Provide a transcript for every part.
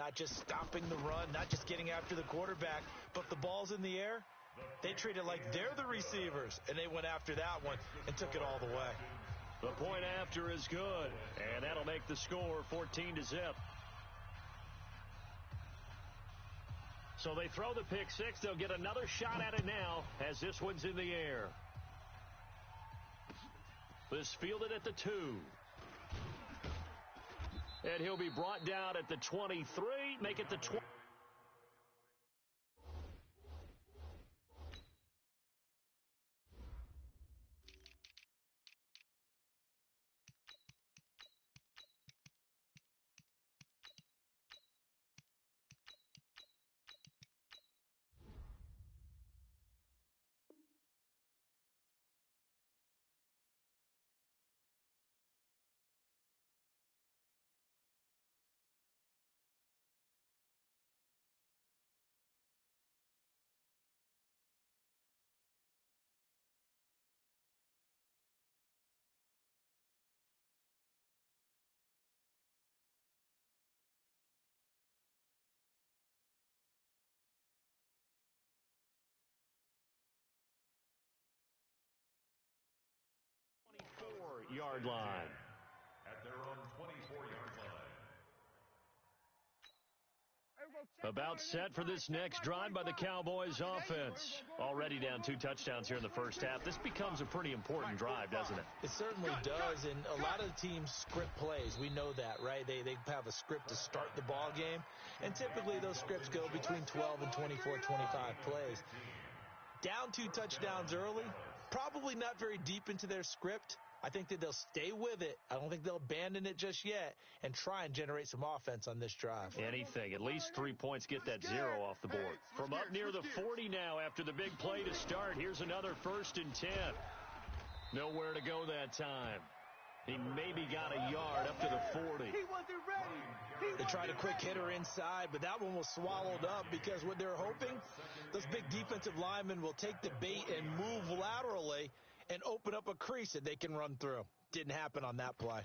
not just stopping the run, not just getting after the quarterback, but if the ball's in the air, they treat it like they're the receivers, and they went after that one and took it all the way. The point after is good, and that'll make the score 14-0. So they throw the pick six. They'll get another shot at it now as this one's in the air. This fielded at the 2. And he'll be brought down at the 23, make it the 20. Yard line. At their own 24-yard line. About set for this next drive by the Cowboys offense. Already down 2 touchdowns here in the first half. This becomes a pretty important drive, doesn't it? It certainly does, and a lot of the teams script plays. We know that, right? They have a script to start the ball game, and typically those scripts go between 12 and 24, 25 plays. Down 2 touchdowns early, probably not very deep into their script. I think that they'll stay with it. I don't think they'll abandon it just yet and try and generate some offense on this drive. Anything. At least 3 points, get that 0 off the board. From up near the 40 now after the big play to start. Here's another 1st and 10. Nowhere to go that time. He maybe got a yard up to the 40. He wasn't ready. They tried a quick hitter inside, but that one was swallowed up because what they're hoping, those big defensive linemen will take the bait and move laterally and open up a crease that they can run through. Didn't happen on that play.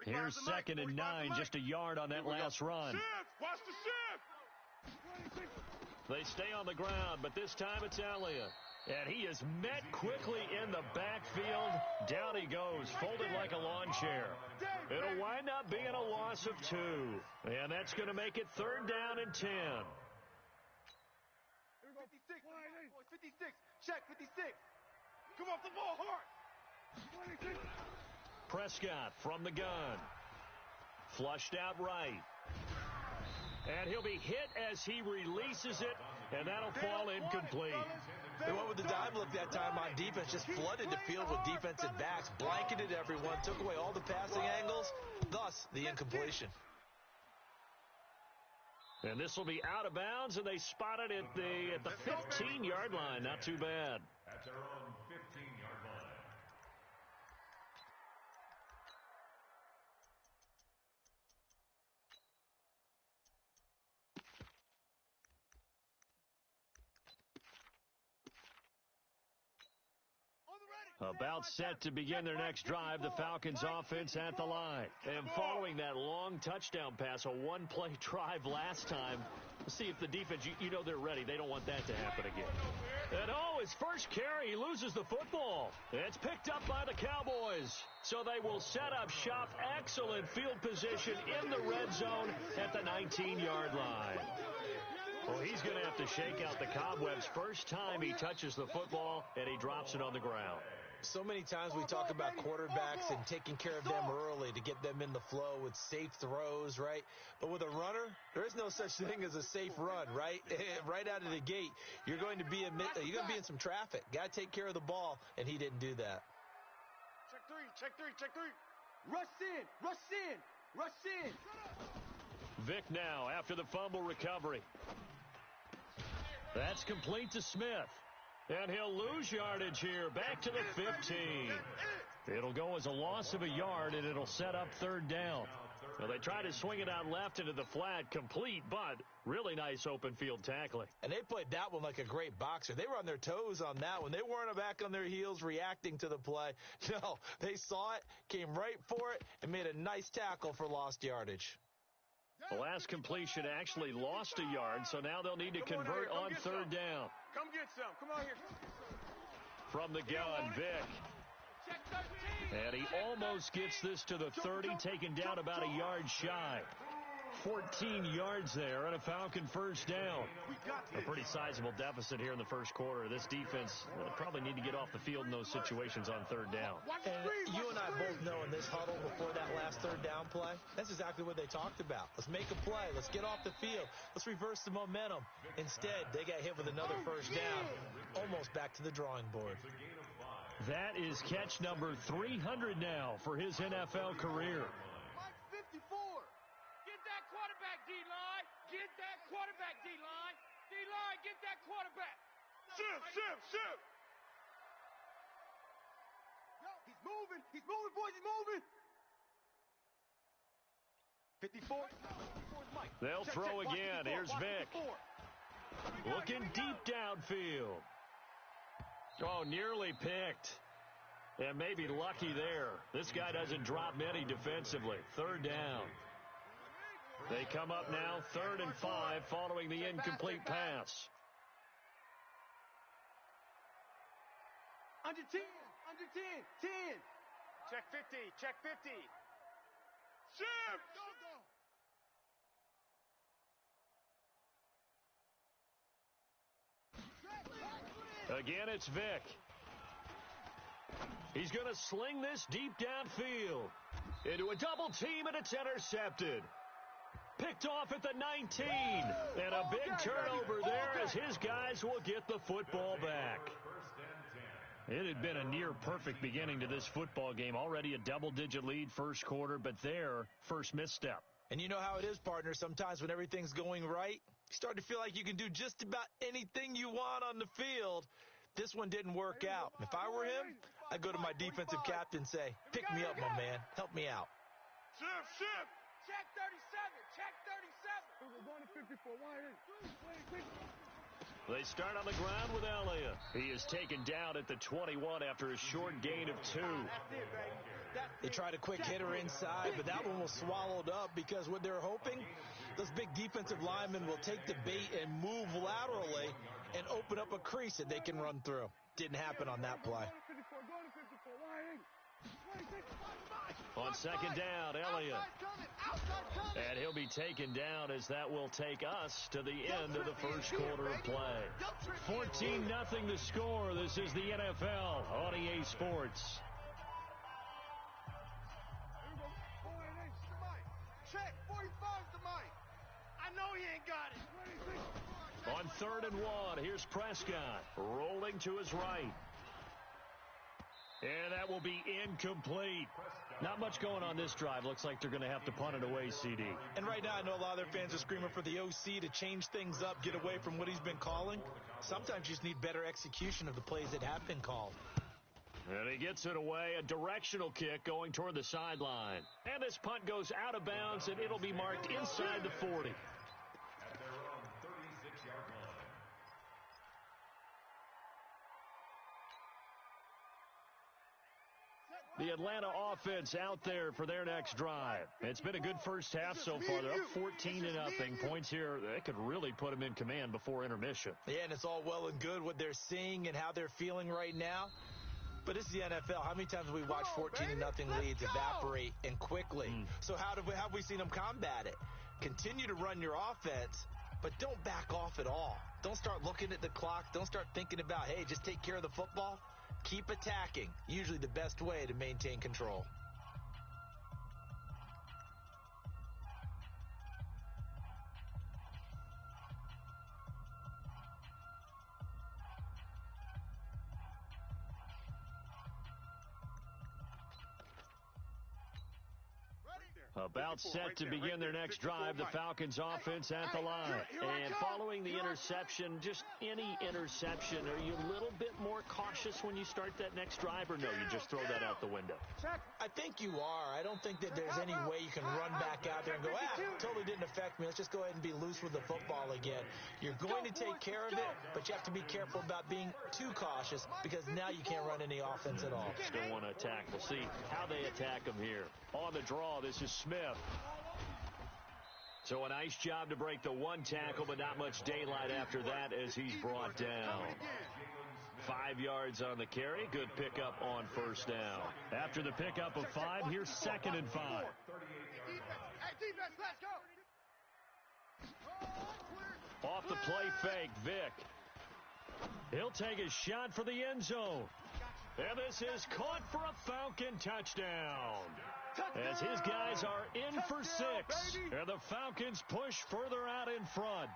Here's 2nd and 9, just a yard on that last run. Shift! Watch the shift! They stay on the ground, but this time it's Elliott. And he is met quickly in the backfield. Down he goes, folded like a lawn chair. It'll wind up being a loss of 2. And that's going to make it 3rd down and 10. 56. Check 56. Come off the ball hard. Prescott from the gun. Flushed out right. And he'll be hit as he releases it, and that'll fall incomplete. They went with the dive look that time on defense, just flooded the field with defensive backs, blanketed everyone, took away all the passing angles, thus the incompletion. And this will be out of bounds, and they spot it at the 15-yard line. Not too bad. At their own 15-yard line. About set to begin their next drive, the Falcons offense at the line. And following that long touchdown pass, a one-play drive last time, let's see if the defense, you know they're ready. They don't want that to happen again. And his first carry, he loses the football. It's picked up by the Cowboys. So they will set up shop. Excellent field position in the red zone at the 19-yard line. Well, he's going to have to shake out the cobwebs first time he touches the football, and he drops it on the ground. So many times we talk about quarterbacks and taking care of them early to get them in the flow with safe throws, right? But with a runner, there is no such thing as a safe run, right? Right out of the gate, you're going to be in some traffic. Got to take care of the ball, and he didn't do that. Check three. Rush in. Vic now after the fumble recovery. That's complete to Smith. And he'll lose yardage here, back to the 15. It'll go as a loss of a yard, and it'll set up 3rd down. Well, they tried to swing it out left into the flat, complete, but really nice open field tackling. And they played that one like a great boxer. They were on their toes on that one. They weren't back on their heels reacting to the play. No, they saw it, came right for it, and made a nice tackle for lost yardage. The last completion actually lost a yard, so now they'll need to convert on third down. Come get some. Come on here. From the gun, Vic. And he almost gets this to the 30, taken down about a yard shy. 14 yards there and a Falcon first down. A pretty sizable deficit here in the first quarter. This defense probably need to get off the field in those situations on third down. And you and I both know in this huddle before that last third down play, that's exactly what they talked about. Let's make a play. Let's get off the field. Let's reverse the momentum. Instead, they got hit with another first down, almost back to the drawing board. That is catch number 300 now for his NFL career. Mike 54. Get that quarterback, D-line. Get that quarterback, D-line. D-line, get that quarterback. Shift. Yo, he's moving. He's moving, boys. He's moving. 54. Mike. They'll throw again. Here's Vic. 54. Looking deep downfield. Oh, nearly picked. And maybe lucky there. This guy doesn't drop many defensively. Third down. They come up now, 3rd and 5, following the incomplete pass. Under 10. 10. Check 50. Shift. Again, it's Vic. He's going to sling this deep downfield into a double team, and it's intercepted. Picked off at the 19. And a big turnover there as his guys will get the football back. It had been a near-perfect beginning to this football game. Already a double-digit lead first quarter, but their first misstep. And you know how it is, partner. Sometimes when everything's going right, you start to feel like you can do just about anything you want on the field. This one didn't work out. If I were him, I'd go to my defensive captain and say, pick me up, my man. Help me out. Shift. Check 37. We're going to 54. They start on the ground with Elliott. He is taken down at the 21 after a short gain of 2. They tried a quick hitter inside, but that one was swallowed up because what they're hoping, those big defensive linemen will take the bait and move laterally and open up a crease that they can run through. Didn't happen on that play. On second down, Elliott. And he'll be taken down as that will take us to the end of the first quarter of play. 14-0 the score. This is the NFL on EA Sports. Check 45's the mic. I know he ain't got it. On 3rd and 1, here's Prescott rolling to his right. And that will be incomplete. Not much going on this drive. Looks like they're going to have to punt it away, CD. And right now I know a lot of their fans are screaming for the OC to change things up, get away from what he's been calling. Sometimes you just need better execution of the plays that have been called. And he gets it away, a directional kick going toward the sideline. And this punt goes out of bounds, and it'll be marked inside the 40. At their own 36-yard line. The Atlanta offense out there for their next drive. It's been a good first half so far. They're up 14-0. Points here, they could really put them in command before intermission. Yeah, and it's all well and good what they're seeing and how they're feeling right now. But it's the NFL. How many times have we watched 14-0 leads evaporate and quickly? So how have we seen them combat it? Continue to run your offense, but don't back off at all. Don't start looking at the clock. Don't start thinking about, hey, just take care of the football. Keep attacking. Usually the best way to maintain control. About set to begin their next drive, the Falcons offense at the line. And following the interception, just any interception, are you a little bit more cautious when you start that next drive, or no, you just throw that out the window? I think you are. I don't think that there's any way you can run back out there and go, totally didn't affect me. Let's just go ahead and be loose with the football again. You're going to take care of it, but you have to be careful about being too cautious because now you can't run any offense at all. Still want to attack. We'll see how they attack them here. On the draw, this is Smith. So a nice job to break the one tackle, but not much daylight after that as he's brought down. 5 yards on the carry. Good pickup on first down. After the pickup of 5, here's 2nd and 5. Hey, defense, let's go. Off the play fake, Vick. He'll take a shot for the end zone. And this is caught for a Falcon touchdown. As his guys are in for 6. And the Falcons push further out in front.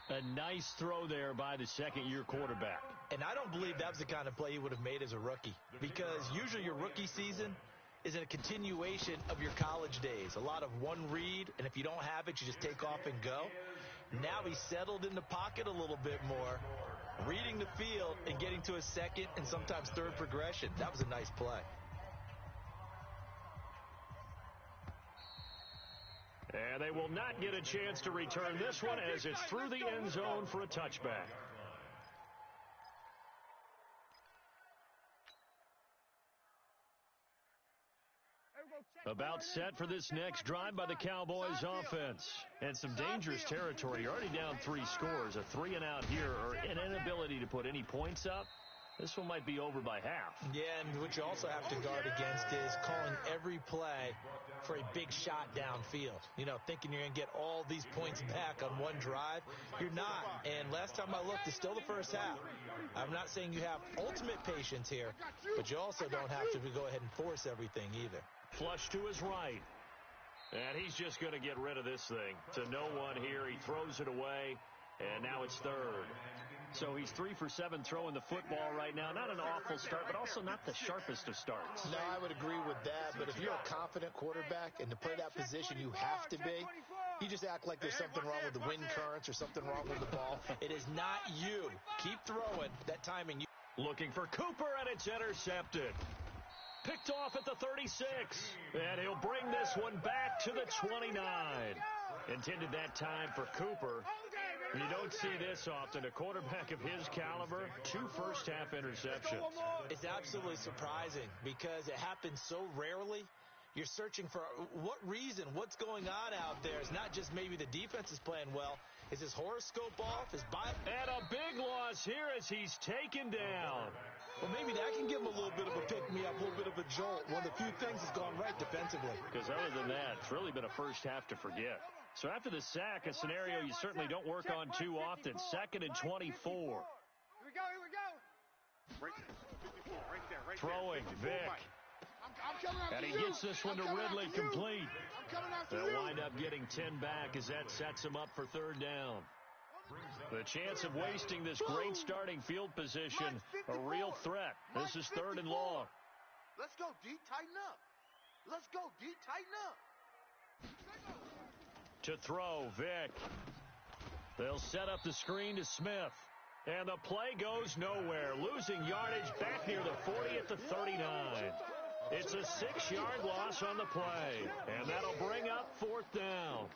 A nice throw there by the second-year quarterback. And I don't believe that was the kind of play he would have made as a rookie. Because usually your rookie season is a continuation of your college days. A lot of one read, and if you don't have it, you just take off and go. Now he's settled in the pocket a little bit more, reading the field and getting to a second and sometimes third progression. That was a nice play. And they will not get a chance to return this one as it's through the end zone for a touchback. About set for this next drive by the Cowboys offense. And some dangerous territory. You're already down 3 scores. A 3-and-out here or an inability to put any points up. This one might be over by half. Yeah, and what you also have to guard against is calling every play for a big shot downfield. You know, thinking you're going to get all these points back on one drive. You're not. And last time I looked, it's still the first half. I'm not saying you have ultimate patience here, but you also don't have to go ahead and force everything either. Flush to his right. And he's just going to get rid of this thing. To no one here. He throws it away. And now it's 3rd. So he's 3 for 7 throwing the football right now. Not an awful start, but also not the sharpest of starts. No, I would agree with that. But if you're a confident quarterback and to play that position, you have to be. You just act like there's something wrong with the wind currents or something wrong with the ball. It is not you. Keep throwing. That timing. Looking for Cooper, and it's intercepted. Picked off at the 36. And he'll bring this one back to the 29. Intended that time for Cooper. You don't see this often. A quarterback of his caliber, 2 first-half interceptions. It's absolutely surprising because it happens so rarely. You're searching for what reason, what's going on out there. It's not just maybe the defense is playing well. Is his horoscope off? And a big loss here as he's taken down. Well, maybe that can give him a little bit of a pick-me-up, a little bit of a jolt. One of the few things that's gone right defensively. Because other than that, it's really been a first half to forget. So after the sack, a scenario you certainly don't work on too often. 2nd and 24. Here we go. Right there. Throwing, Vick. And he gets this one to Ridley complete. They'll wind up getting 10 back as that sets him up for 3rd down. The chance of wasting this great starting field position, a real threat. This is 3rd and long. Let's go, D. Tighten up. Let's go, D. Tighten up. To throw, Vick. They'll set up the screen to Smith. And the play goes nowhere. Losing yardage back near the 40 at the 39. It's a 6-yard loss on the play. And that'll bring up 4th down.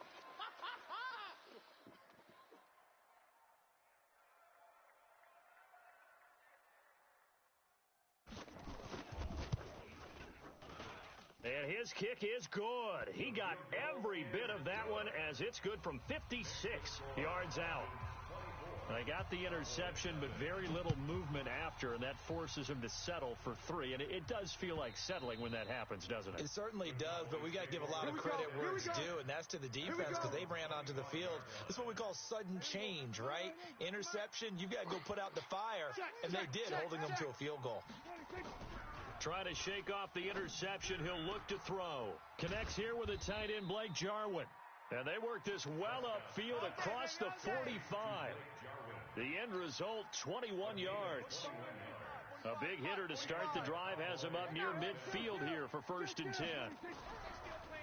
And his kick is good. He got every bit of that one as it's good from 56 yards out. They got the interception, but very little movement after, and that forces him to settle for 3. And it does feel like settling when that happens, doesn't it? It certainly does, but we got to give a lot of credit where it's due, and that's to the defense because they ran onto the field. This is what we call sudden change, right? Interception, you've got to go put out the fire, and they did, holding them to a field goal. Trying to shake off the interception. He'll look to throw. Connects here with a tight end, Blake Jarwin. And they work this well upfield across the 45. The end result, 21 yards. A big hitter to start the drive has him up near midfield here for 1st and 10.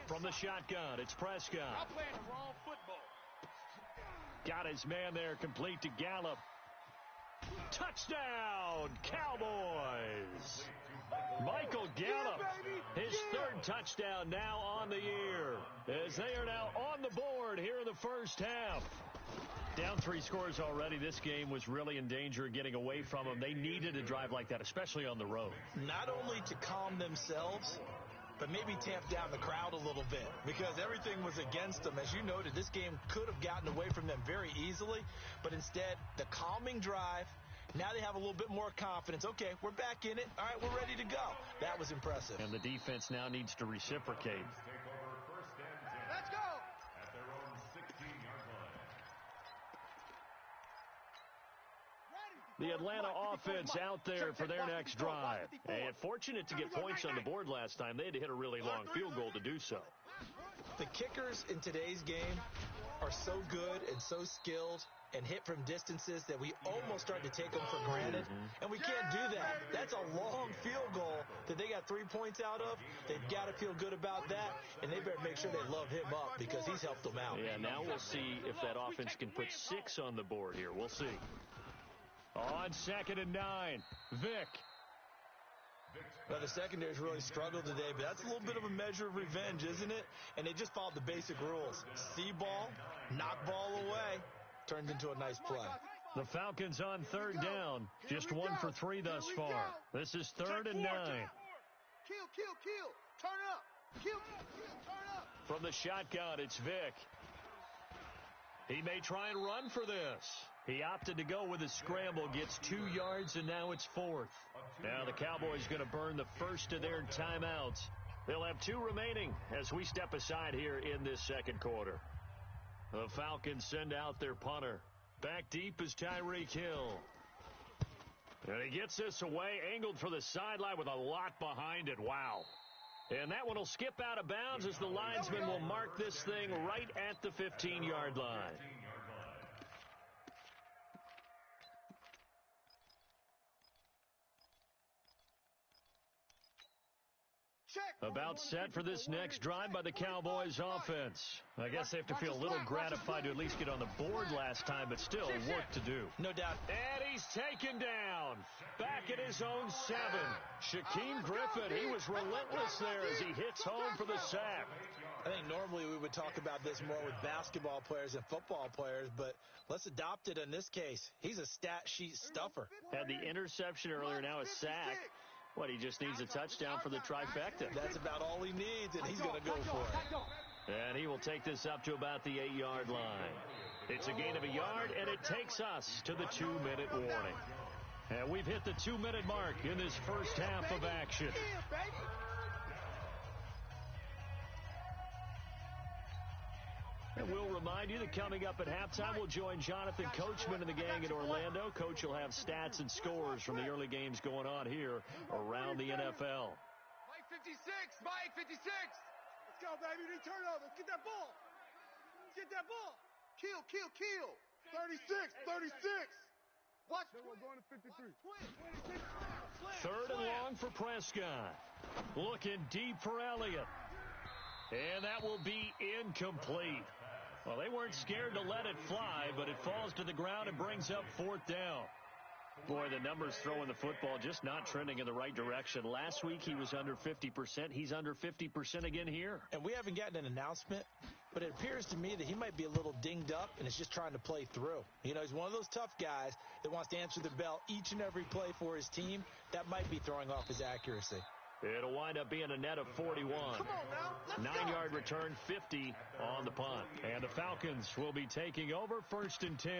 From the shotgun, it's Prescott. I'm playing the wrong football. Got his man there, complete to Gallup. Touchdown, Cowboys! Michael Gallup, his third touchdown now on the year, as they are now on the board here in the first half. Down 3 scores already. This game was really in danger of getting away from them. They needed a drive like that, especially on the road. Not only to calm themselves, but maybe tamp down the crowd a little bit, because everything was against them. As you noted, this game could have gotten away from them very easily, but instead, the calming drive, now they have a little bit more confidence. Okay, we're back in it. All right, we're ready to go. That was impressive. And the defense now needs to reciprocate. Let's go. At their own 16-yard line. The Atlanta offense out there for their next drive. And fortunate to get points on the board last time. They had to hit a really long field goal to do so. The kickers in today's game are so good and so skilled and hit from distances that we almost start to take them for granted. And we can't do that. That's a long field goal that they got 3 points out of. They've got to feel good about that, and they better make sure they love him up because he's helped them out. Yeah, now we'll see if that offense can put 6 on the board here. We'll see. On 2nd and 9, Vick. Well, the secondary's really struggled today, but that's a little bit of a measure of revenge, isn't it? And they just followed the basic rules. See ball, knock ball away, turns into a nice play. The Falcons on 3rd down, just 1 for 3 thus far. This is 3rd and 9. Kill. Turn up. Kill, turn up. From the shotgun, it's Vick. He may try and run for this. He opted to go with a scramble, gets 2 yards, and now it's 4th. Now the Cowboys going to burn the first of their timeouts. They'll have 2 remaining as we step aside here in this second quarter. The Falcons send out their punter. Back deep is Tyreek Hill. And he gets this away, angled for the sideline with a lot behind it. Wow. And that one will skip out of bounds as the linesman will mark this thing right at the 15-yard line. About set for this next drive by the Cowboys offense. I guess they have to feel a little gratified to at least get on the board last time, but still work to do. No doubt. And he's taken down. Back at his own 7. Shaquem Griffin, he was relentless there as he hits home for the sack. I think normally we would talk about this more with basketball players and football players, but let's adopt it in this case. He's a stat sheet stuffer. Had the interception earlier, now a sack. What, he just needs a touchdown for the trifecta. That's about all he needs, and he's going to go for it. And he will take this up to about the 8-yard line. It's a gain of a yard, and it takes us to the 2-minute warning. And we've hit the 2-minute mark in this first half of action. And we'll remind you that coming up at halftime, we'll join Jonathan Coachman and the gang in Orlando. Coach will have stats and scores from the early games going on here around the NFL. Mike 56, Mike 56. Let's go, baby. Return over. Let's get that ball. Let's get that ball. Kill. 36. Watch. We're going to 53. 3rd and long for Prescott. Looking deep for Elliott. And that will be incomplete. Well, they weren't scared to let it fly, but it falls to the ground and brings up 4th down. Boy, the numbers throwing the football just not trending in the right direction. Last week he was under 50%. He's under 50% again here. And we haven't gotten an announcement, but it appears to me that he might be a little dinged up and is just trying to play through. You know, he's one of those tough guys that wants to answer the bell each and every play for his team. That might be throwing off his accuracy. It'll wind up being a net of 41. Come on now. 9-yard return, 50 on the punt. And the Falcons will be taking over 1st and 10.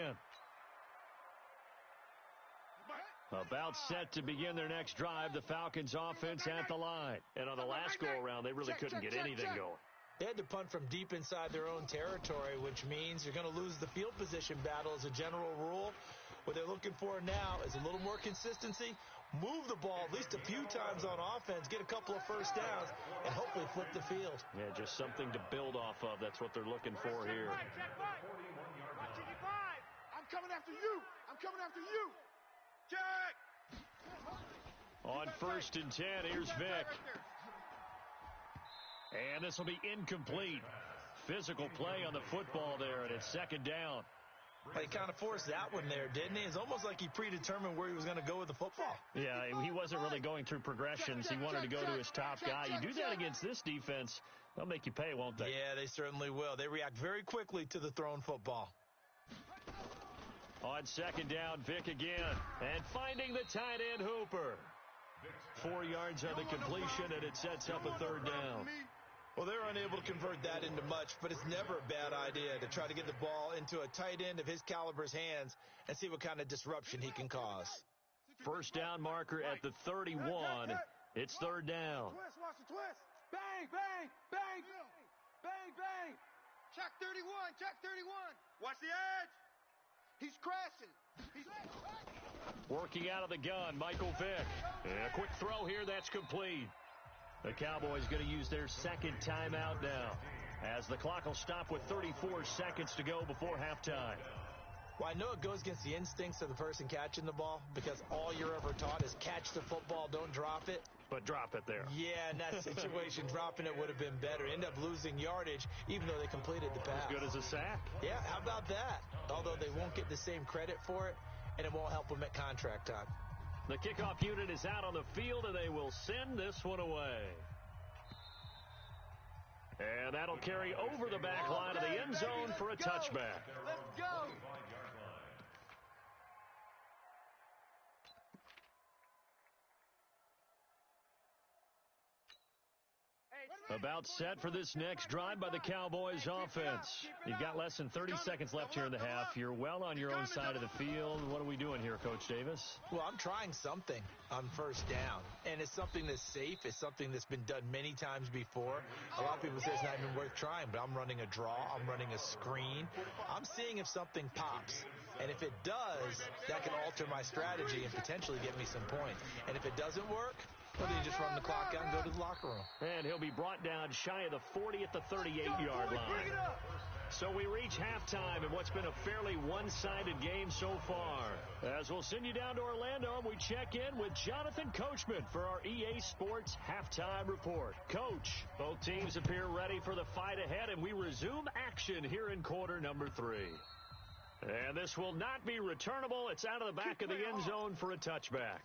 About set to begin their next drive, the Falcons offense at the line. And on the last go-around, they really couldn't get anything going. They had to punt from deep inside their own territory, which means you're going to lose the field position battle as a general rule. What they're looking for now is a little more consistency. Move the ball at least a few times on offense, get a couple of first downs, and hopefully flip the field. Yeah, just something to build off of. That's what they're looking for here. I'm coming after you. Jack! On 1st and 10, here's Vick. And this will be incomplete. Physical play on the football there, and it's second down. He kind of forced that one there, didn't he? It's almost like he predetermined where he was going to go with the football. Yeah, he wasn't really going through progressions. He wanted to go to his top guy. You do that against this defense, they'll make you pay, won't they? Yeah, they certainly will. They react very quickly to the thrown football. On second down, Vic again. And finding the tight end, Hooper. 4 yards on the completion, and it sets up a third down. Well, they're unable to convert that into much, but it's never a bad idea to try to get the ball into a tight end of his caliber's hands and see what kind of disruption he can cause. First down marker at the 31. It's third down. Twist, watch the twist. Bang, bang, bang, bang, bang. Check 31, check 31. Watch the edge. He's crashing. Working out of the gun, Michael Vick. And a quick throw here, that's complete. The Cowboys going to use their second timeout now, as the clock will stop with 34 seconds to go before halftime. Well, I know it goes against the instincts of the person catching the ball, because all you're ever taught is catch the football, don't drop it. But drop it there. Yeah, in that situation, dropping it would have been better. End up losing yardage, even though they completed the pass. As good as a sack. Yeah, how about that? Although they won't get the same credit for it, and it won't help them at contract time. The kickoff unit is out on the field, and they will send this one away. And that'll carry over the back line of the end zone for a touchback. Let's go. About set for this next drive by the Cowboys offense. You've got less than 30 seconds left here in the half. You're well on your own side of the field. What are we doing here, Coach Davis? Well, I'm trying something on first down, and it's something that's safe. It's something that's been done many times before. A lot of people say it's not even worth trying, but I'm running a draw. I'm running a screen. I'm seeing if something pops, and if it does, that can alter my strategy and potentially get me some points. And if it doesn't work, well, then you just run the clock out and go to the locker room. And he'll be brought down shy of the 40 at the 38-yard line. So we reach halftime in what's been a fairly one-sided game so far. As we'll send you down to Orlando, and we check in with Jonathan Coachman for our EA Sports Halftime Report. Coach, both teams appear ready for the fight ahead, and we resume action here in quarter number 3. And this will not be returnable. It's out of the back of the end zone for a touchback.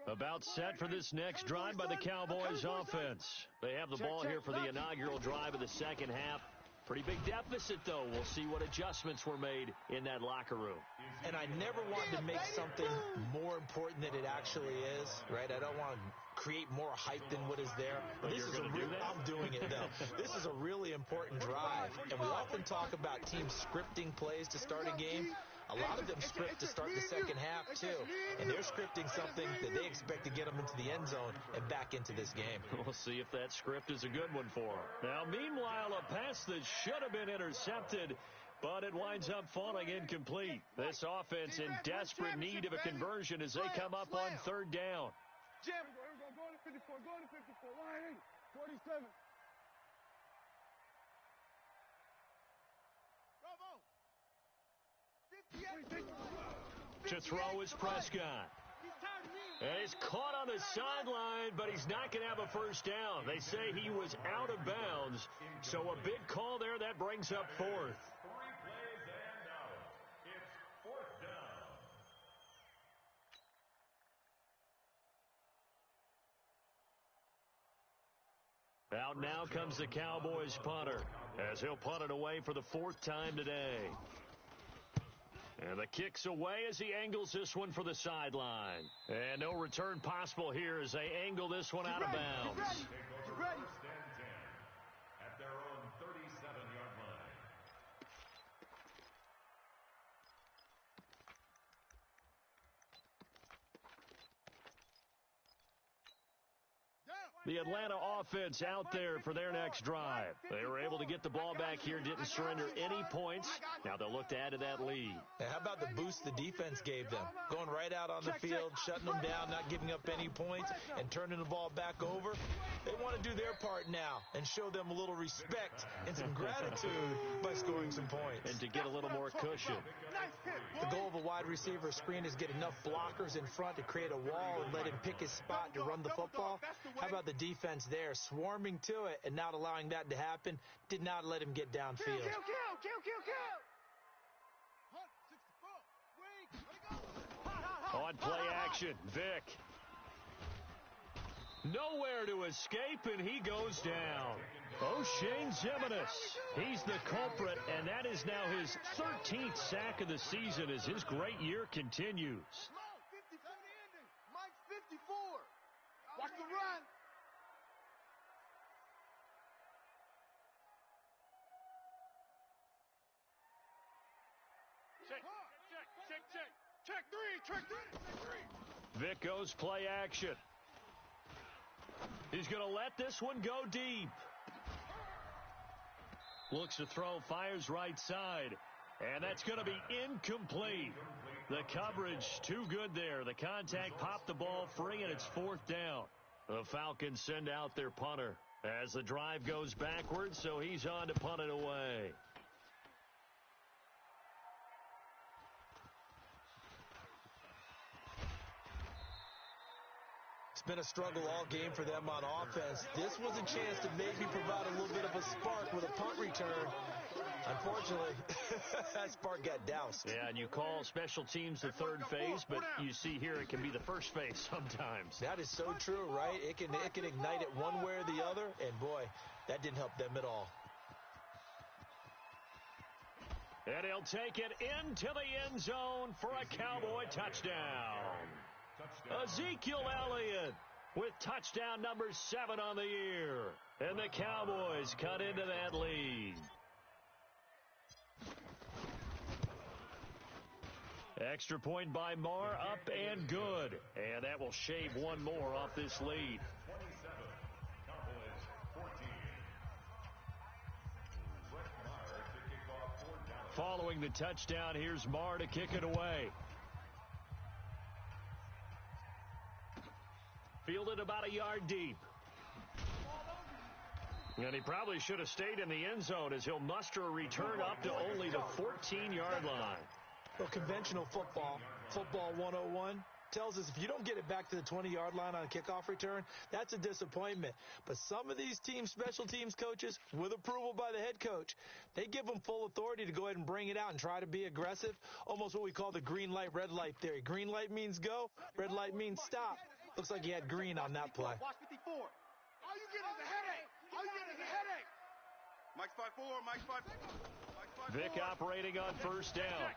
About set for this next drive by the Cowboys offense. They have the ball here for the inaugural drive of the second half. Pretty big deficit, though. We'll see what adjustments were made in that locker room. And I never want to make something more important than it actually is, right? I don't want to create more hype than what is there. But this is I'm doing it, though. This is a really important drive. And we often talk about teams scripting plays to start a game. A lot of them script to start the second half, too. And they're scripting something that they expect to get them into the end zone and back into this game. We'll see if that script is a good one for them. Now, meanwhile, a pass that should have been intercepted, but it winds up falling incomplete. This offense in desperate need of a conversion as they come up on third down. Jim, go to 54, go to 54, line 47. To throw is Prescott. And he's caught on the sideline, but he's not going to have a first down. They say he was out of bounds. So a big call there. That brings up fourth. 3 plays and out. It's fourth down. Out now comes the Cowboys punter, as he'll punt it away for the 4th time today. And the kick's away as he angles this one for the sideline. And no return possible here as they angle this one out of bounds. Take over first and 10 at their own 37-yard line. The Atlanta offense out there for their next drive. They were able to get the ball back here, didn't surrender any points. Now they'll look to add to that lead. And how about the boost the defense gave them? Going right out on the field, shutting them down, not giving up any points, and turning the ball back over. They want to do their part now and show them a little respect and some gratitude by scoring some points. And to get a little more cushion. The goal of a wide receiver screen is get enough blockers in front to create a wall and let him pick his spot to run the football. How about the defense there, swarming to it and not allowing that to happen? Did not let him get downfield. On play action, Vic. Nowhere to escape, and he goes down. Logeezy027. He's the culprit, and that is now his 13th sack of the season as his great year continues. Mike's 54. Watch the run. Check three. Vic goes play action. He's going to let this one go deep. Looks to throw, fires right side. And that's going to be incomplete. The coverage too good there. The contact popped the ball free, and it's 4th down. The Falcons send out their punter as the drive goes backwards, so he's on to punt it away. It's been a struggle all game for them on offense. This was a chance to maybe provide a little bit of a spark with a punt return. Unfortunately, that spark got doused. Yeah, and you call special teams the third phase, but you see here it can be the first phase sometimes. That is so true, right? It can ignite it one way or the other, and boy, that didn't help them at all. And he'll take it into the end zone for a Cowboy touchdown. Ezekiel Elliott with touchdown number 7 on the year. And the Cowboys cut into that lead. Extra point by Marr, up and good. And that will shave one more off this lead. 27, Cowboys 14. Following the touchdown, here's Marr to kick it away. Fielded about a yard deep. And he probably should have stayed in the end zone as he'll muster a return up to only the 14-yard line. Well, conventional football 101, tells us if you don't get it back to the 20-yard line on a kickoff return, that's a disappointment. But some of these teams, special teams coaches, with approval by the head coach, they give them full authority to go ahead and bring it out and try to be aggressive, almost what we call the green light, red light theory. Green light means go, red light means stop. Looks like he had green on that play. Watch 54. All you get is a headache. All you get is a headache. Mike's 5'4", Mike's 5'4". Vic operating on first down.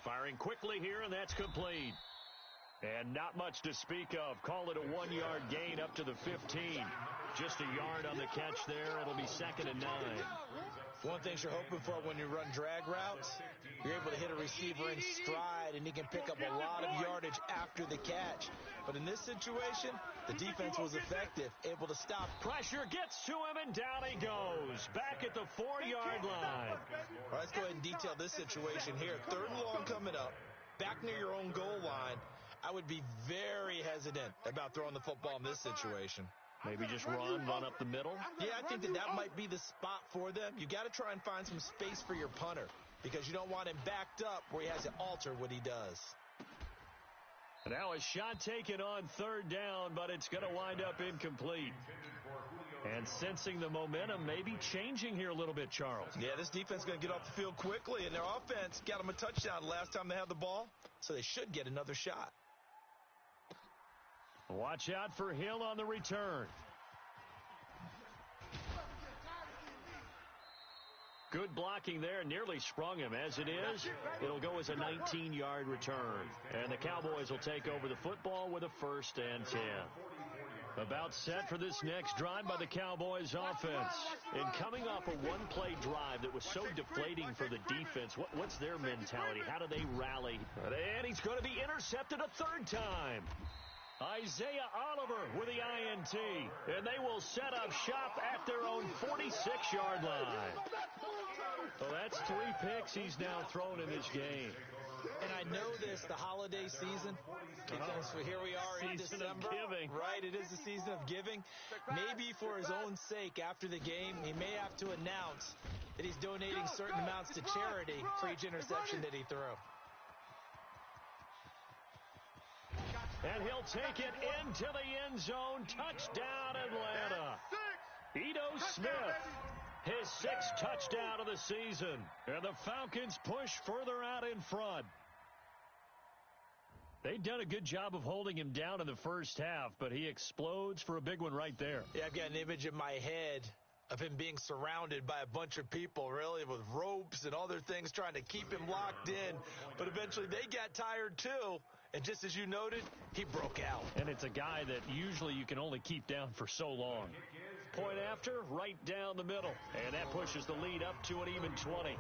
Firing quickly here, and that's complete. And not much to speak of. Call it a 1-yard gain up to the 15. Just a yard on the catch there. It'll be 2nd and 9. One thing you're hoping for when you run drag routes, you're able to hit a receiver in stride, and he can pick up a lot of yardage after the catch. But in this situation, the defense was effective, able to stop. Pressure gets to him, and down he goes. Back at the 4-yard line. All right, let's go ahead and detail this situation here. 3rd and long coming up, back near your own goal line. I would be very hesitant about throwing the football in this situation. Maybe just run up the middle? Yeah, I think that might be the spot for them. You got to try and find some space for your punter because you don't want him backed up where he has to alter what he does. Now a shot taken on 3rd down, but it's going to wind up incomplete. And sensing the momentum maybe changing here a little bit, Charles. Yeah, this defense is going to get off the field quickly, and their offense got them a touchdown last time they had the ball, so they should get another shot. Watch out for Hill on the return. Good blocking there, nearly sprung him. As it is, it'll go as a 19-yard return. And the Cowboys will take over the football with a 1st and 10. About set for this next drive by the Cowboys offense. And coming off a one-play drive that was so deflating for the defense, what's their mentality? How do they rally? And he's going to be intercepted a 3rd time. Isaiah Oliver with the INT, and they will set up shop at their own 46-yard line. Well, that's 3 picks he's now thrown in this game. And I know this, the holiday season, because here we are in December. Right, it is the season of giving. Maybe for his own sake, after the game, he may have to announce that he's donating certain amounts to charity for each interception that he throws. And he'll take it into the end zone. Touchdown, Atlanta. Ito Smith, his 6th touchdown of the season. And the Falcons push further out in front. They've done a good job of holding him down in the first half, but he explodes for a big one right there. Yeah, I've got an image in my head of him being surrounded by a bunch of people, really, with ropes and other things trying to keep him locked in. But eventually they got tired, too. And just as you noted, he broke out. And it's a guy that usually you can only keep down for so long. Point after, right down the middle. And that pushes the lead up to an even 20.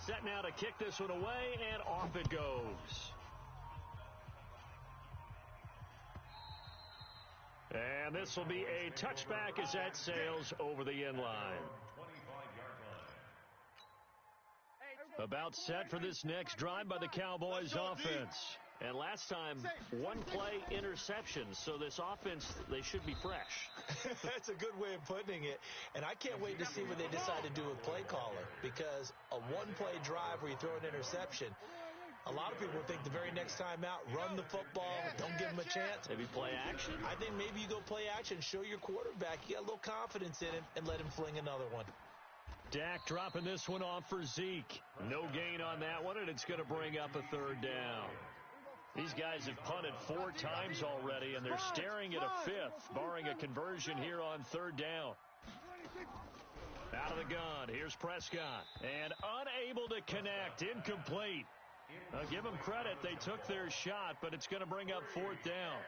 Set now to kick this one away, and off it goes. And this will be a touchback as that sails over the end line. About set for this next drive by the Cowboys offense. And last time, 1-play interception. So this offense, they should be fresh. That's a good way of putting it. And I can't wait to see what they decide to do with play calling. Because a 1-play drive where you throw an interception, a lot of people think the very next time out, run the football, don't give them a chance. Maybe play action? I think maybe you go play action, show your quarterback you got a little confidence in him, and let him fling another one. Dak dropping this one off for Zeke. No gain on that one, and it's going to bring up a 3rd down. These guys have punted 4 times already, and they're staring at a 5th, barring a conversion here on 3rd down. Out of the gun, here's Prescott, and unable to connect, incomplete. Give them credit, they took their shot, but it's going to bring up 4th down.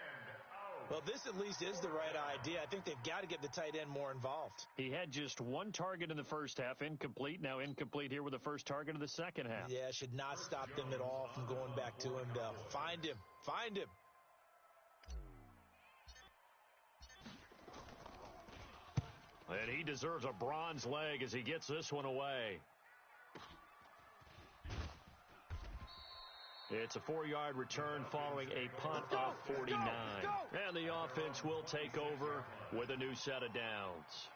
Well, this at least is the right idea. I think they've got to get the tight end more involved. He had just 1 target in the first half, incomplete. Now incomplete here with the first target of the second half. Yeah, should not stop them at all from going back to him, though. Find him. Find him. And he deserves a bronze leg as he gets this one away. It's a 4-yard return following a punt of 49. And the offense will take over with a new set of downs.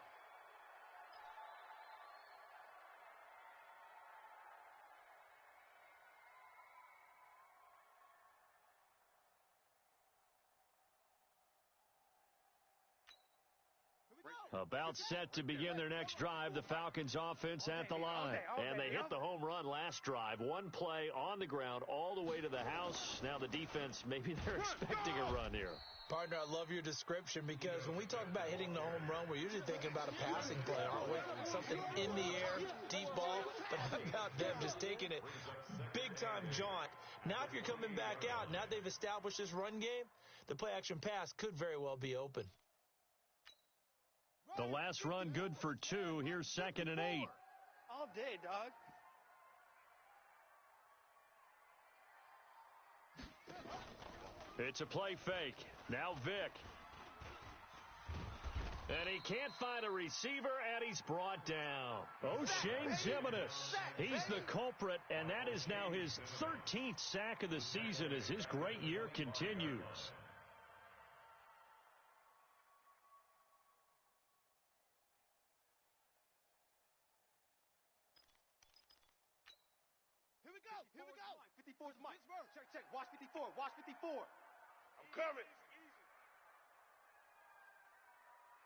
About set to begin their next drive, the Falcons offense at the line. And they hit the home run last drive. 1 play on the ground all the way to the house. Now the defense, maybe they're expecting a run here. Partner, I love your description because when we talk about hitting the home run, we're usually thinking about a passing play, aren't we? Something in the air, deep ball. But how about them just taking it big-time jaunt? Now if you're coming back out, now they've established this run game, the play-action pass could very well be open. The last run good for 2. Here's 2nd and 8. All day, dog. It's a play fake. Now Vick. And he can't find a receiver, and he's brought down. O'Shane Ximines. He's the culprit, and that is now his 13th sack of the season as his great year continues. Here we go. 54 is Mike. Check. Watch 54. Watch 54. I'm coming.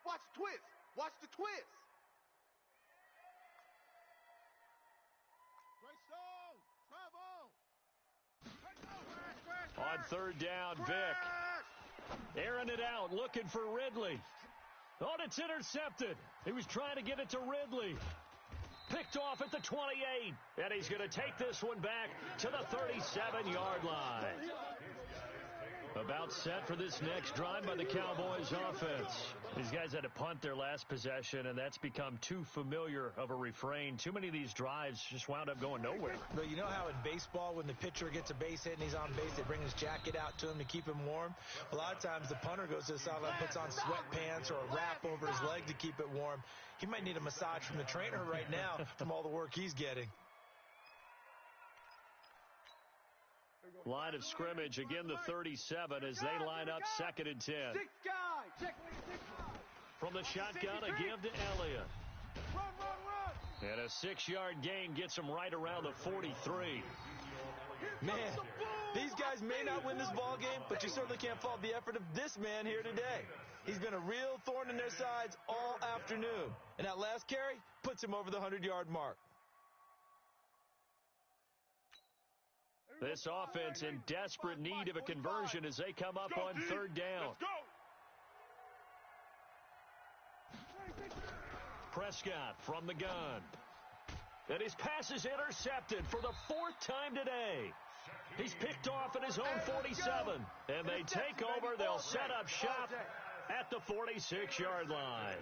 Watch the twist. Watch the twist. Great stone. Travel. On 3rd down, Vick. Airing it out, looking for Ridley. Oh, it's intercepted. He was trying to get it to Ridley. Picked off at the 28, and he's going to take this one back to the 37-yard line. About set for this next drive by the Cowboys offense. These guys had to punt their last possession, and that's become too familiar of a refrain. Too many of these drives just wound up going nowhere. But you know how in baseball, when the pitcher gets a base hit and he's on base, they bring his jacket out to him to keep him warm? A lot of times the punter goes to the sideline, puts on sweatpants or a wrap over his leg to keep it warm. He might need a massage from the trainer right now from all the work he's getting. Line of scrimmage, again the 37 as they line up 2nd and 10. From the shotgun, a give to Elliott. And a 6-yard gain gets him right around the 43. Man, these guys may not win this ball game, but you certainly can't fault the effort of this man here today. He's been a real thorn in their sides all afternoon. And that last carry puts him over the 100-yard mark. This offense in desperate need of a conversion as they come up on 3rd down. Prescott from the gun. And his pass is intercepted for the 4th time today. He's picked off at his own 47. And they take over. They'll set up shop at the 46-yard line.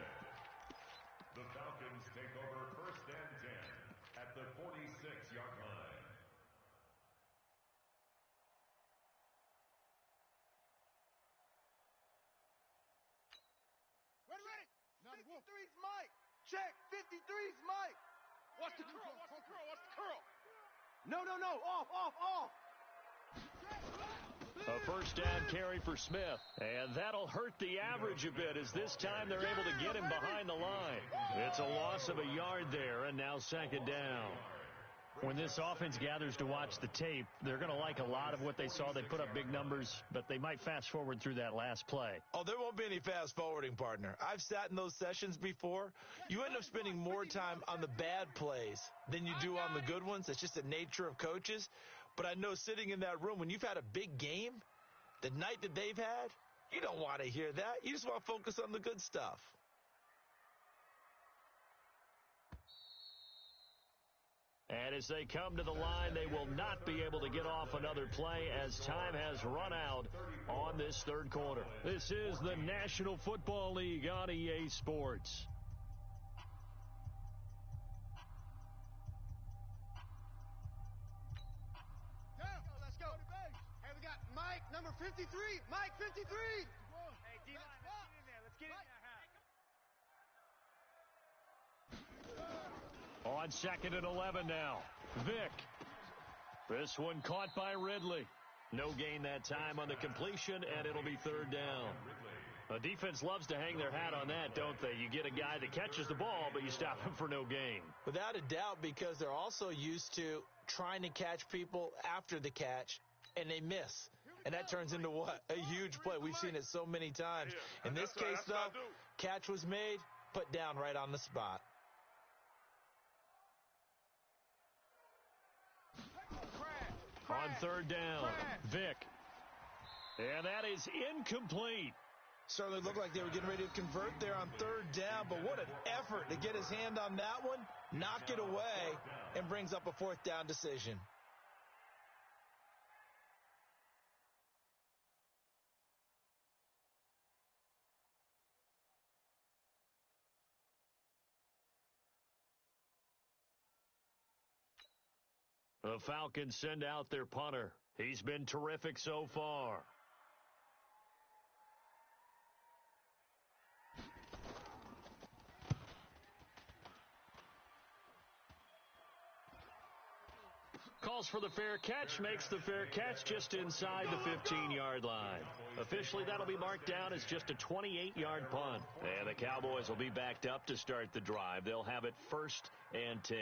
The Falcons take over 1st and 10 at the 46-yard line. Ready. 53's Mike. Check. 53's Mike. What's the curl? What's the curl? What's the curl? No. Off. A 1st down carry for Smith. And that'll hurt the average a bit as this time they're able to get him behind the line. It's a loss of a yard there, and now 2nd down. When this offense gathers to watch the tape, they're going to like a lot of what they saw. They put up big numbers, but they might fast forward through that last play. Oh, there won't be any fast forwarding, partner. I've sat in those sessions before. You end up spending more time on the bad plays than you do on the good ones. It's just the nature of coaches. But I know sitting in that room, when you've had a big game, the night that they've had, you don't want to hear that. You just want to focus on the good stuff. And as they come to the line, they will not be able to get off another play as time has run out on this 3rd quarter. This is the National Football League on EA Sports. Let's go. Hey, we got Mike, number 53. Mike, 53. Hey, D-line, let's get in there. On 2nd and 11 now. Vick. This one caught by Ridley. No gain that time on the completion, and it'll be 3rd down. A defense loves to hang their hat on that, don't they? You get a guy that catches the ball, but you stop him for no gain. Without a doubt, because they're also used to trying to catch people after the catch, and they miss. And that turns into what? A huge play. We've seen it so many times. In this case, though, catch was made, put down right on the spot. On 3rd down, Vick. And that is incomplete. Certainly looked like they were getting ready to convert there on 3rd down, but what an effort to get his hand on that one, knock it away, and brings up a 4th down decision. The Falcons send out their punter. He's been terrific so far. Calls for the fair catch, makes the fair catch just inside the 15-yard line. Officially, that'll be marked down as just a 28-yard punt. And the Cowboys will be backed up to start the drive. They'll have it 1st and 10.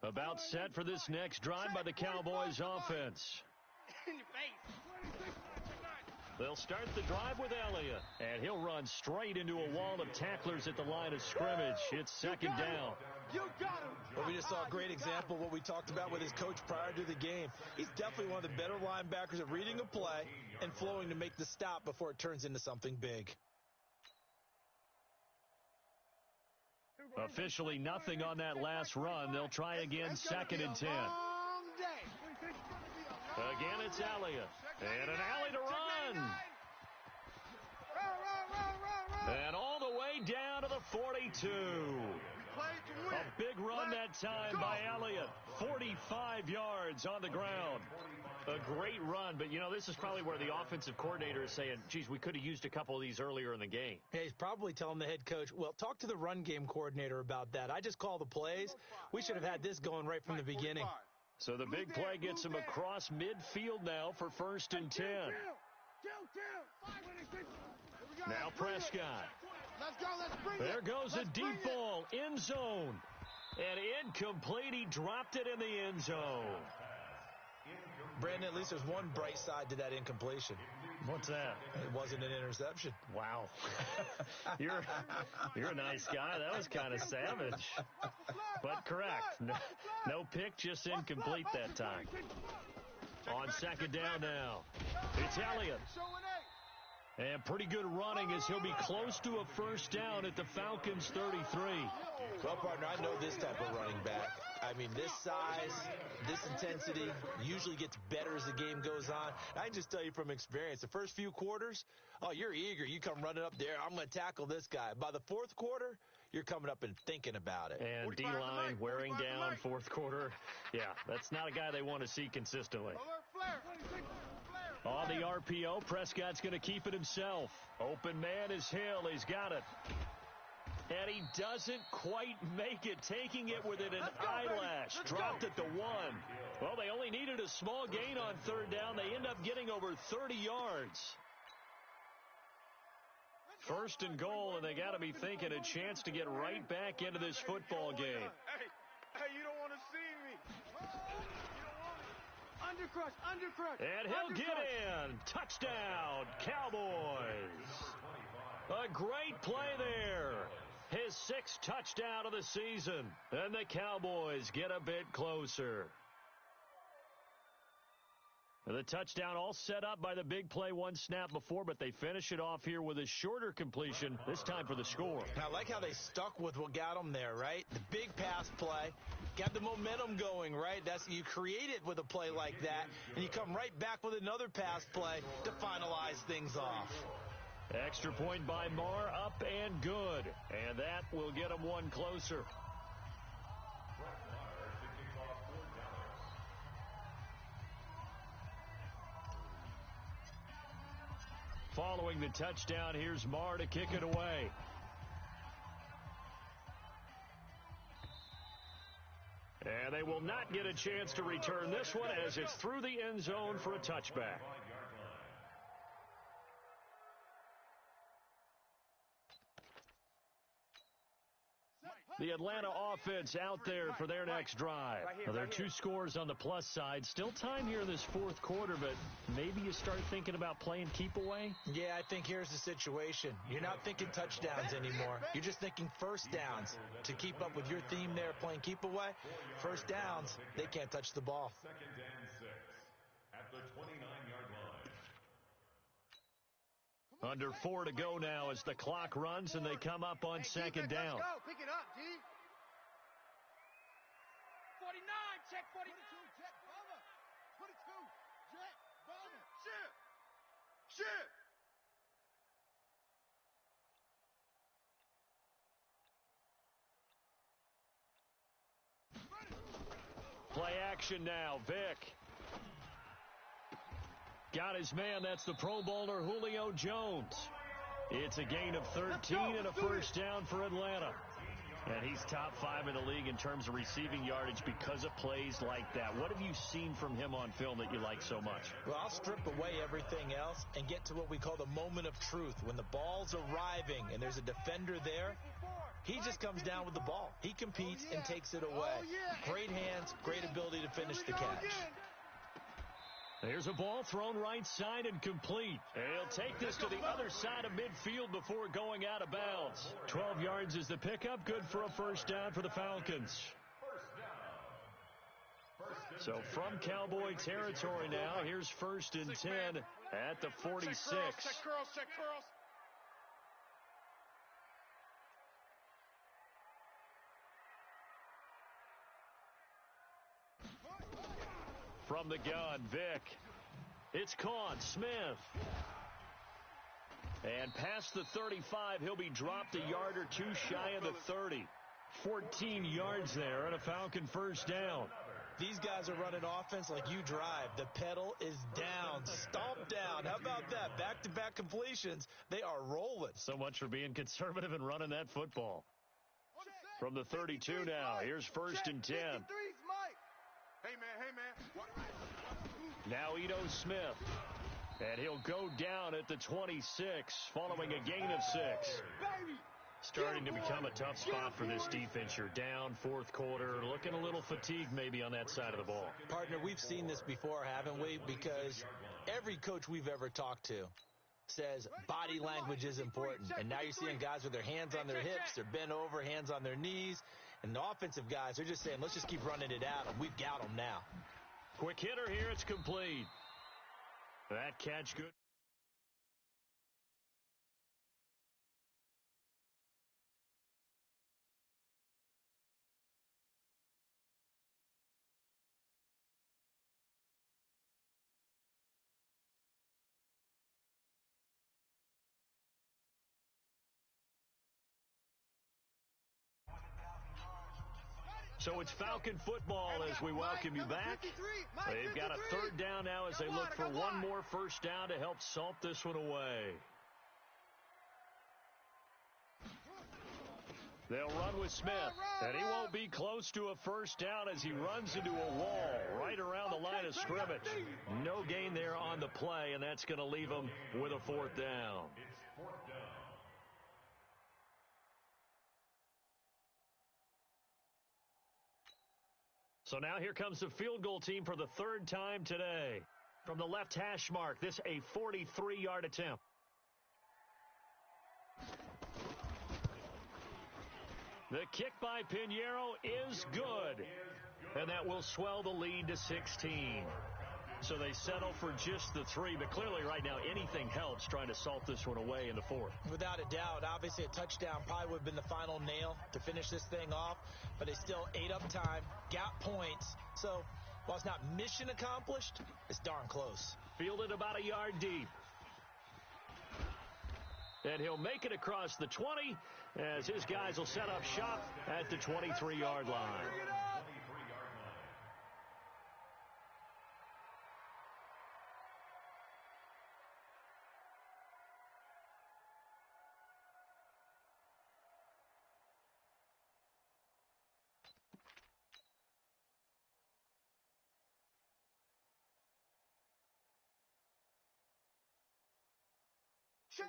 About set for this next drive by the Cowboys offense. They'll start the drive with Elliott, and he'll run straight into a wall of tacklers at the line of scrimmage. It's 2nd down. You got him. Well, we just saw a great example of what we talked about with his coach prior to the game. He's definitely one of the better linebackers at reading a play and flowing to make the stop before it turns into something big. Officially nothing on that last run. They'll try again, 2nd and 10. Again, it's Elliott. And an alley to run. And all the way down to the 42. A big run that time by Elliott. 45 yards on the ground. A great run, but, you know, this is probably where the offensive coordinator is saying, geez, we could have used a couple of these earlier in the game. Yeah, he's probably telling the head coach, well, talk to the run game coordinator about that. I just call the plays. We should have had this going right from the beginning. So the big play gets him across midfield now for 1st and 10. Now Prescott. There goes a deep ball, end zone. And incomplete, he dropped it in the end zone. Brandon, at least there's one bright side to that incompletion. What's that? It wasn't an interception. Wow. You're a nice guy. That was kind of savage. But correct. No pick, just incomplete that time. On 2nd down now. It's Elliott. And pretty good running as he'll be close to a 1st down at the Falcons' 33. Well, partner, I know this type of running back. I mean, this size, this intensity usually gets better as the game goes on. I can just tell you from experience, the first few quarters, oh, you're eager. You come running up there, I'm going to tackle this guy. By the 4th quarter, you're coming up and thinking about it. And D-line wearing down 4th quarter. Yeah, that's not a guy they want to see consistently. On the RPO, Prescott's going to keep it himself. Open man is Hill. He's got it. And he doesn't quite make it, taking it within an eyelash. Dropped at the 1. Well, they only needed a small gain on 3rd down. They end up getting over 30 yards. 1st and goal, and they got to be thinking a chance to get right back into this football game. Hey, you don't want to see me. Undercrush. And he'll get in. Touchdown, Cowboys. A great play there. His 6th touchdown of the season. And the Cowboys get a bit closer. The touchdown all set up by the big play 1 snap before, but they finish it off here with a shorter completion, this time for the score. I like how they stuck with what got them there, right? The big pass play, got the momentum going, right? You create it with a play like that, and you come right back with another pass play to finalize things off. Extra point by Marr, up and good. And that will get them 1 closer. Following the touchdown, here's Marr to kick it away. And they will not get a chance to return this one as it's through the end zone for a touchback. The Atlanta offense out there for their next drive. Well, there are 2 scores on the plus side. Still time here in this 4th quarter, but maybe you start thinking about playing keep away? Yeah, I think here's the situation. You're not thinking touchdowns anymore. You're just thinking 1st downs. To keep up with your theme there, playing keep away, 1st downs, they can't touch the ball. 2nd and 6 at the 29-yard line. Under 4 to go now as the clock runs and they come up on 2nd down. Let's go. Pick it up, D. 49, check 42. Check bomber. 22, check bomber. Shit. Play action now, Vic. Got his man, that's the Pro Bowler Julio Jones. It's a gain of 13 and a 1st down for Atlanta. And he's top 5 in the league in terms of receiving yardage because of plays like that. What have you seen from him on film that you like so much? Well, I'll strip away everything else and get to what we call the moment of truth. When the ball's arriving and there's a defender there, he just comes down with the ball. He competes and takes it away. Great hands, great ability to finish the catch. There's a ball thrown right side and complete. He'll take this to the other side of midfield before going out of bounds. 12 yards is the pickup, good for a first down for the Falcons. So from Cowboy territory now, here's 1st and 10 at the 46. Check curls. From the gun, Vick. It's caught. Smith. And past the 35, he'll be dropped a yard or two shy of the 30. 14 yards there and a Falcon first down. These guys are running offense like you drive. The pedal is down. Stomp down. How about that? Back-to-back completions. They are rolling. So much for being conservative and running that football. From the 32 now, here's 1st and 10. Hey, man. Now Ito Smith. And he'll go down at the 26 following a gain of 6. Starting to become a tough spot for this defense. You're down, 4th quarter, looking a little fatigued maybe on that side of the ball. Partner, we've seen this before, haven't we? Because every coach we've ever talked to says body language is important. And now you're seeing guys with their hands on their hips, they're bent over, hands on their knees. And the offensive guys are just saying, let's just keep running it at them. We've got them now. Quick hitter here, it's complete. That catch good. So it's Falcon football as we welcome you back. They've got a 3rd down now as they look for one more first down to help salt this one away. They'll run with Smith, and he won't be close to a first down as he runs into a wall right around the line of scrimmage. No gain there on the play, and that's going to leave him with a 4th down. It's 4th down. So now here comes the field goal team for the 3rd time today. From the left hash mark, this a 43-yard attempt. The kick by Pinheiro is good. And that will swell the lead to 16. So they settle for just the 3, but clearly right now anything helps trying to salt this one away in the 4th. Without a doubt, obviously a touchdown probably would have been the final nail to finish this thing off, but they still ate up time, got points. So while it's not mission accomplished, it's darn close. Fielded about a yard deep. And he'll make it across the 20 as his guys will set up shop at the 23-yard line.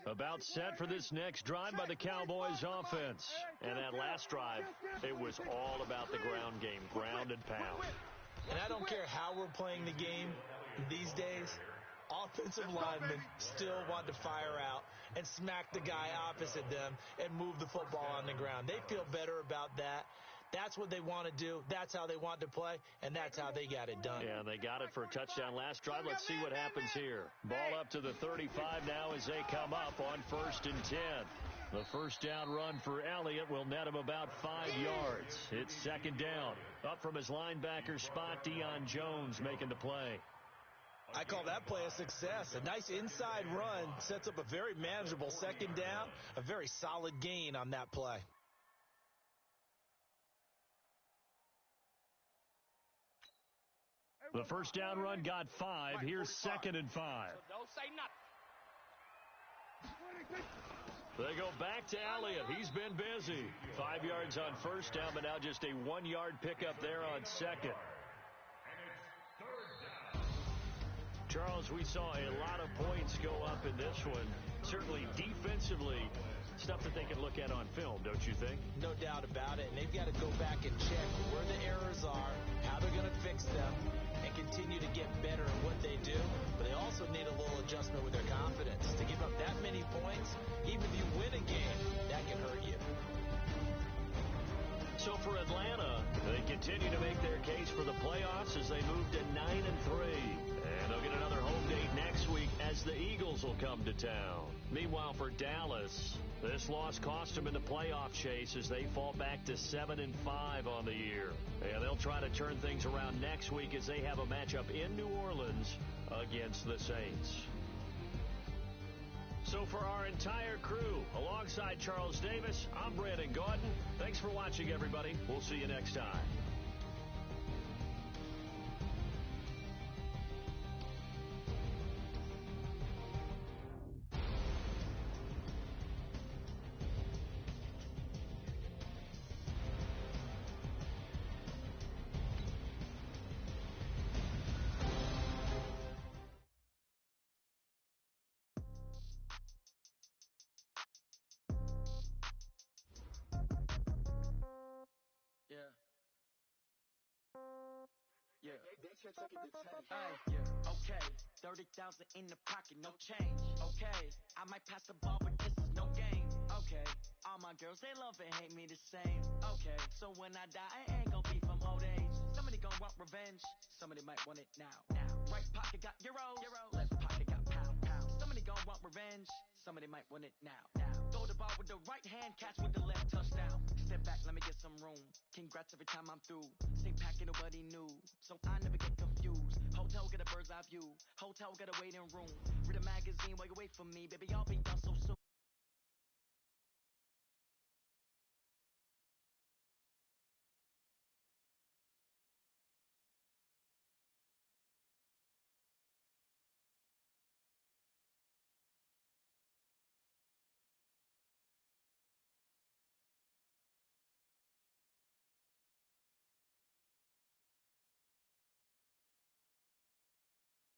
About set for this next drive by the Cowboys offense. And that last drive, it was all about the ground game, ground and pound. And I don't care how we're playing the game these days, offensive linemen still want to fire out and smack the guy opposite them and move the football on the ground. They feel better about that. That's what they want to do. That's how they want to play, and that's how they got it done. Yeah, they got it for a touchdown last drive. Let's see what happens here. Ball up to the 35 now as they come up on 1st and 10. The first down run for Elliott will net him about 5 yards. It's 2nd down. Up from his linebacker spot, Deion Jones making the play. I call that play a success. A nice inside run sets up a very manageable 2nd down, a very solid gain on that play. The first down run got 5. Here's 2nd and 5. So don't say nothing. They go back to Elliott. He's been busy. 5 yards on first down, but now just a 1-yard pickup there on 2nd. Charles, we saw a lot of points go up in this one. Certainly defensively, it's stuff that they can look at on film, don't you think? No doubt about it. And they've got to go back and check where the errors are, how they're going to fix them, and continue to get better at what they do. But they also need a little adjustment with their confidence. To give up that many points, even if you win a game, that can hurt you. So for Atlanta, they continue to make their case for the playoffs as they move to 9-3. And they'll get another home date next week as the Eagles will come to town. Meanwhile, for Dallas, this loss cost them in the playoff chase as they fall back to 7-5 on the year. And they'll try to turn things around next week as they have a matchup in New Orleans against the Saints. So for our entire crew, alongside Charles Davis, I'm Brandon Gaudin. Thanks for watching, everybody. We'll see you next time. Okay, 30,000 in the pocket, no change. Okay, I might pass the ball, but this is no game. Okay, all my girls, they love and hate me the same. Okay, so when I die, I ain't gon' be from old age. Somebody gon' want revenge, somebody might want it now. Right pocket got euros, left pocket got pound. Somebody gon' want revenge, somebody might want it now. Throw the ball with the right hand, catch with the left, touchdown. Step back, let me get some room. Congrats every time I'm through. Same packet, nobody knew, so I never get confused. Hotel, get a bird's eye view. Hotel, get a waiting room. Read a magazine while you wait for me, baby, I'll be down so